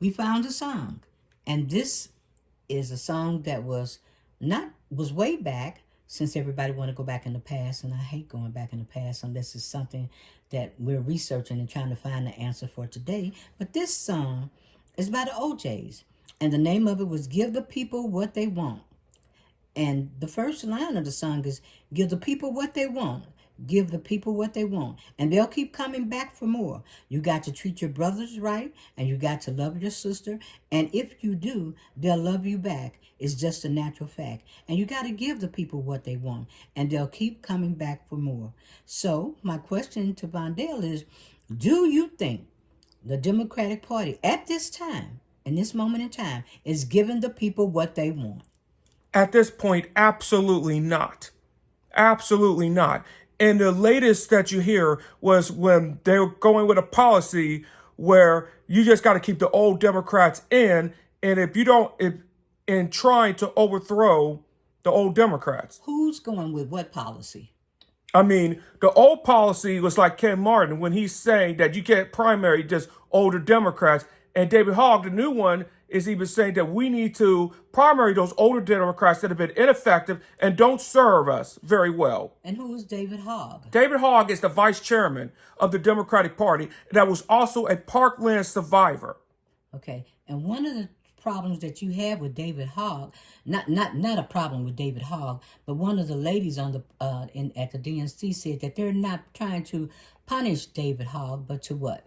we found a song. And this is a song that was way back, since everybody want to go back in the past, and I hate going back in the past unless it's something that we're researching and trying to find the answer for today. But this song is by the OJays, and the name of it was Give the People What They Want. And the first line of the song is, give the people what they want. Give the people what they want. And they'll keep coming back for more. You got to treat your brothers right, and you got to love your sister. And if you do, they'll love you back. It's just a natural fact. And you got to give the people what they want, and they'll keep coming back for more. So my question to Vondale is, do you think the Democratic Party at this time, in this moment in time, is giving the people what they want? At this point, absolutely not. Absolutely not. And the latest that you hear was when they were going with a policy where you just got to keep the old Democrats in, and if you don't, in trying to overthrow the old Democrats. Who's going with what policy? I mean, the old policy was like Ken Martin when he's saying that you can't primary just older Democrats. And David Hogg, the new one, is even saying that we need to primary those older Democrats that have been ineffective and don't serve us very well. And who is David Hogg? David Hogg is the vice chairman of the Democratic Party that was also a Parkland survivor. Okay, and one of the problems that you have with David Hogg, not a problem with David Hogg, but one of the ladies on the at the DNC said that they're not trying to punish David Hogg, but to what?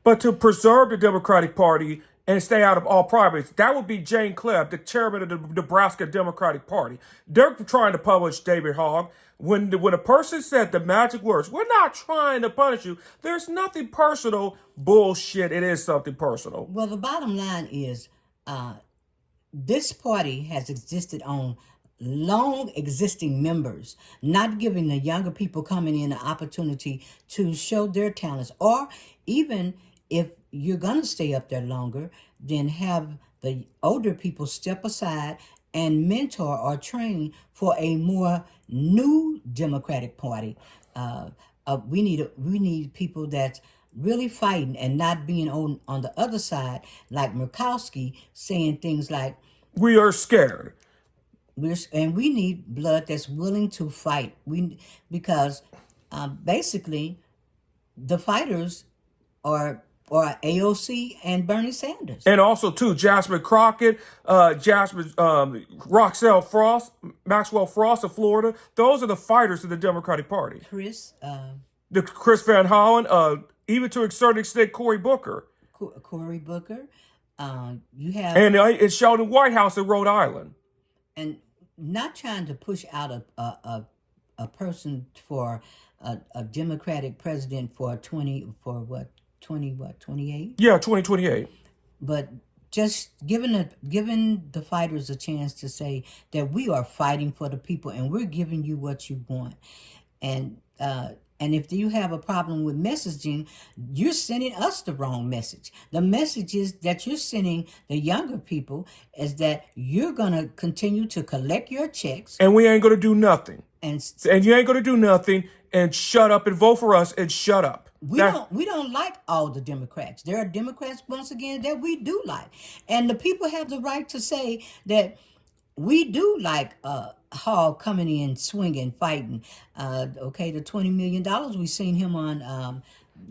But to preserve the Democratic Party and stay out of all primaries. That would be Jane Klebb, the chairman of the Nebraska Democratic Party. They're trying to punish David Hogg. When a person said the magic words, we're not trying to punish you, there's nothing personal. Bullshit, it is something personal. Well, the bottom line is this party has existed on long existing members, not giving the younger people coming in the opportunity to show their talents, or even if you're going to stay up there longer, then have the older people step aside and mentor or train for a more new Democratic Party. We need people that's really fighting and not being on the other side, like Murkowski saying things like, we are scared. And we need blood that's willing to fight. Because basically the fighters are AOC and Bernie Sanders. And also, too, Jasmine Crockett, Roxelle Frost, Maxwell Frost of Florida. Those are the fighters of the Democratic Party. Chris Van Hollen, even to a certain extent, Cory Booker. Cory Booker. You have... And it's Sheldon Whitehouse in Rhode Island. And not trying to push out a person for a Democratic president for 28? Yeah, 2028. But just giving the fighters a chance to say that we are fighting for the people and we're giving you what you want. And if you have a problem with messaging, you're sending us the wrong message. The message is that you're sending the younger people is that you're going to continue to collect your checks. And we ain't going to do nothing. And you ain't going to do nothing and shut up and vote for us and shut up. We don't like all the Democrats. There are Democrats, once again, that we do like. And the people have the right to say that we do like Hall coming in, swinging, fighting. Okay, the $20 million, we've seen him on...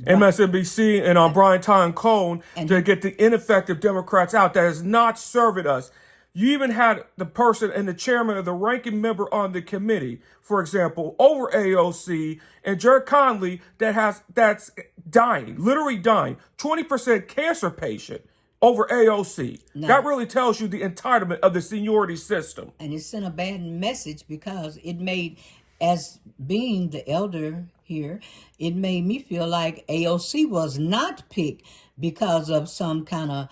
MSNBC and on Brian Tyne Cohen to get the ineffective Democrats out that is not serving us. You even had the person and the chairman of the ranking member on the committee, for example, over AOC, and Jared Conley that's dying, literally dying, 20% cancer patient over AOC. Now, that really tells you the entitlement of the seniority system. And it sent a bad message because it made, as being the elder here, it made me feel like AOC was not picked because of some kind of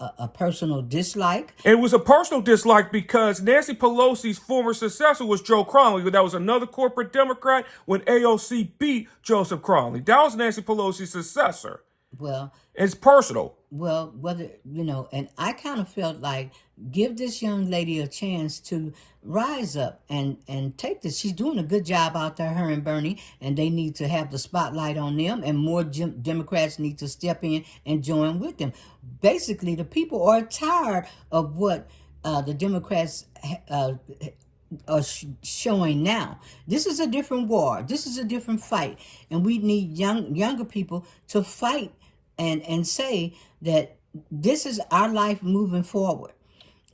a personal dislike. It was a personal dislike because Nancy Pelosi's former successor was Joe Crowley, but that was another corporate Democrat when AOC beat Joseph Crowley. That was Nancy Pelosi's successor. Well, It's personal. well, whether and I kind of felt like give this young lady a chance to rise up and take this. She's doing a good job out there, her and Bernie, and they need to have the spotlight on them, and more Democrats need to step in and join with them. Basically, the people are tired of what the Democrats are showing now. This is a different war. This is a different fight, and we need younger people to fight and say that this is our life moving forward.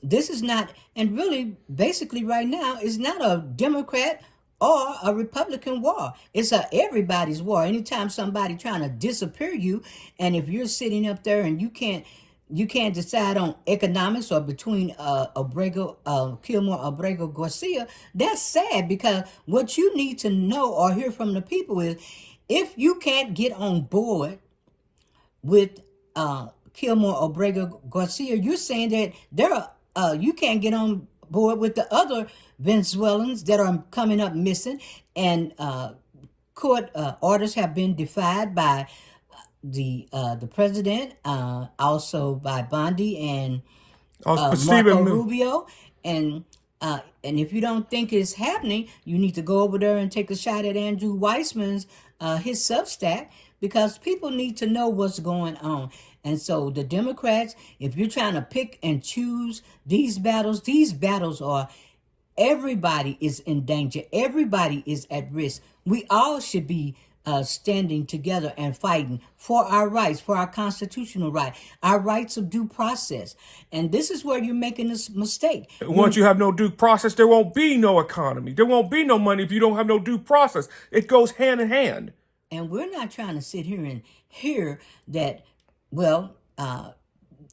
This is not, and really, basically, right now, is not a Democrat or a Republican war. It's a everybody's war. Anytime somebody trying to disappear you, and if you're sitting up there and you can't decide on economics or between Kilmore Abrego Garcia, that's sad because what you need to know or hear from the people is if you can't get on board with Kilmore Abrego Garcia, you're saying that you can't get on board with the other Venezuelans that are coming up missing, and court orders have been defied by the president, also by Bondi and But Marco Stephen, Rubio, and if you don't think it's happening, you need to go over there and take a shot at Andrew Weissman's his Substack, because people need to know what's going on. And so the Democrats, if you're trying to pick and choose these battles are everybody is in danger. Everybody is at risk. We all should be standing together and fighting for our rights, for our constitutional right, our rights of due process. And this is where you're making this mistake. once you have no due process, there won't be no economy. There won't be no money if you don't have no due process. It goes hand in hand. And we're not trying to sit here and hear that, well,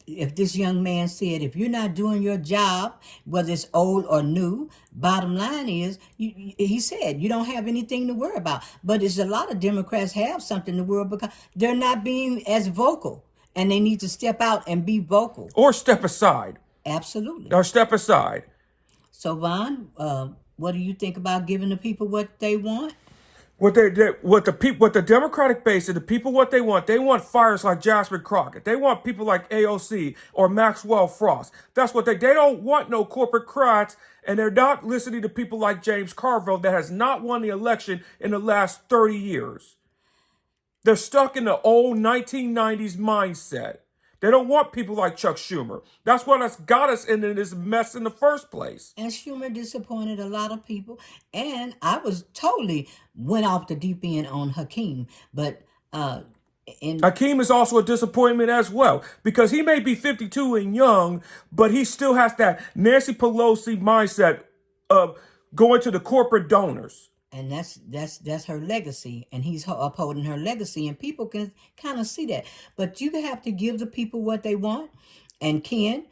if this young man said, if you're not doing your job, whether it's old or new, bottom line is, he said, you don't have anything to worry about. But there's a lot of Democrats have something to worry about because they're not being as vocal, and they need to step out and be vocal. Or step aside. Absolutely. Or step aside. So, Vaughn, what do you think about giving the people what they want? What the Democratic base and the people what they want fires like Jasper Crockett. They want people like AOC or Maxwell Frost. That's what they don't want no corporate crats, and they're not listening to people like James Carville that has not won the election in the last 30 years. They're stuck in the old 1990s mindset. They don't want people like Chuck Schumer. That's what has got us into this mess in the first place. And Schumer disappointed a lot of people. And I was totally went off the deep end on Hakeem. But Hakeem is also a disappointment as well because he may be 52 and young, but he still has that Nancy Pelosi mindset of going to the corporate donors. And that's her legacy, and he's upholding her legacy, and people can kind of see that. But you have to give the people what they want. And Ken,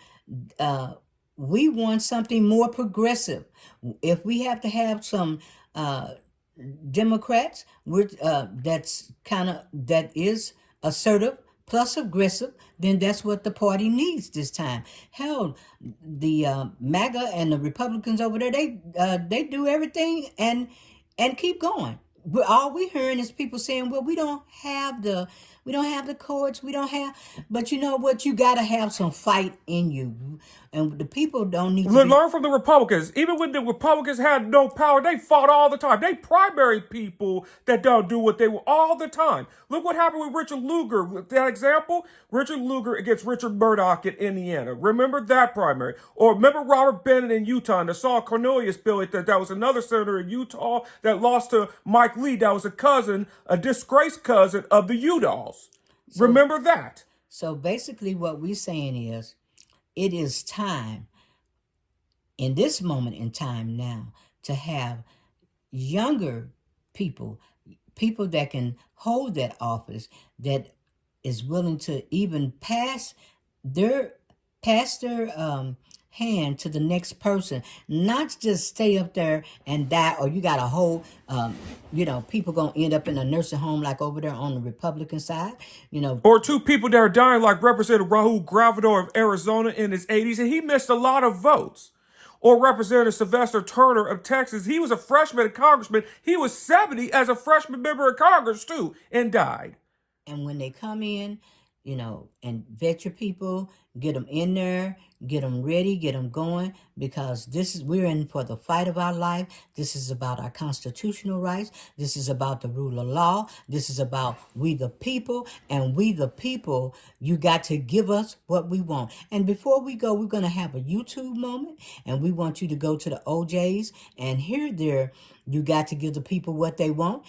we want something more progressive. If we have to have some Democrats, that is assertive plus aggressive, then that's what the party needs this time. Hell, the MAGA and the Republicans over there, they do everything and keep going. All we hearing is people saying, "Well, we don't have the courts, we don't have." But you know what? You got to have some fight in you, and the people don't need to learn from the Republicans. Even when the Republicans had no power, they fought all the time. They primary people that don't do what they want all the time. Look what happened with Richard Lugar. That example, Richard Lugar against Richard Murdoch in Indiana. Remember that primary? Or remember Robert Bennett in Utah and the Saul Cornelius bill that was another senator in Utah that lost to Mike Lee. That was a disgraced cousin of the Udalls. Remember that. So basically what we're saying is, it is time, in this moment in time now, to have younger people that can hold that office, that is willing to even pass their hand to the next person, not just stay up there and die, or you got a whole people gonna end up in a nursing home like over there on the Republican side, or two people that are dying like Representative Rahul Gravador of Arizona in his 80s, and he missed a lot of votes. Or Representative Sylvester Turner of Texas. He was a freshman congressman. He was 70 as a freshman member of Congress too and died. And when they come in, and vet your people, get them in there, get them ready, get them going, because we're in for the fight of our life. This is about our constitutional rights. This is about the rule of law. This is about we the people, and we the people, you got to give us what we want. And before we go, we're going to have a YouTube moment, and we want you to go to the OJays and hear you got to give the people what they want,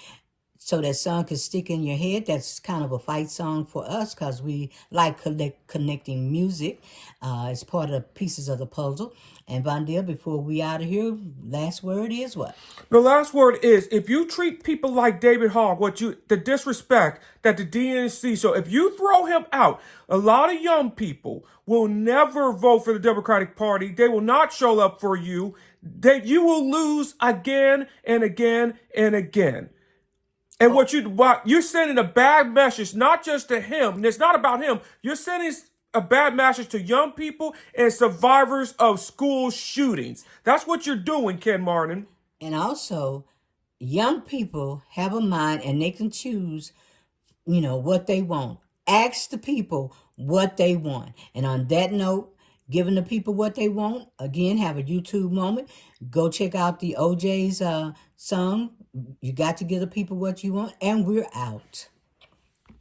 so that song can stick in your head. That's kind of a fight song for us because we like connecting music. It's part of the pieces of the puzzle. And Vondia, before we out of here, last word is what? The last word is, if you treat people like David Hogg, the disrespect that the DNC, so if you throw him out, a lot of young people will never vote for the Democratic Party. They will not show up for you. You will lose again and again and again. And what you're sending a bad message, not just to him, and it's not about him. You're sending a bad message to young people and survivors of school shootings. That's what you're doing, Ken Martin. And also, young people have a mind and they can choose, what they want. Ask the people what they want. And on that note, giving the people what they want, again, have a YouTube moment. Go check out the OJ's song. You got to give the people what you want, and we're out.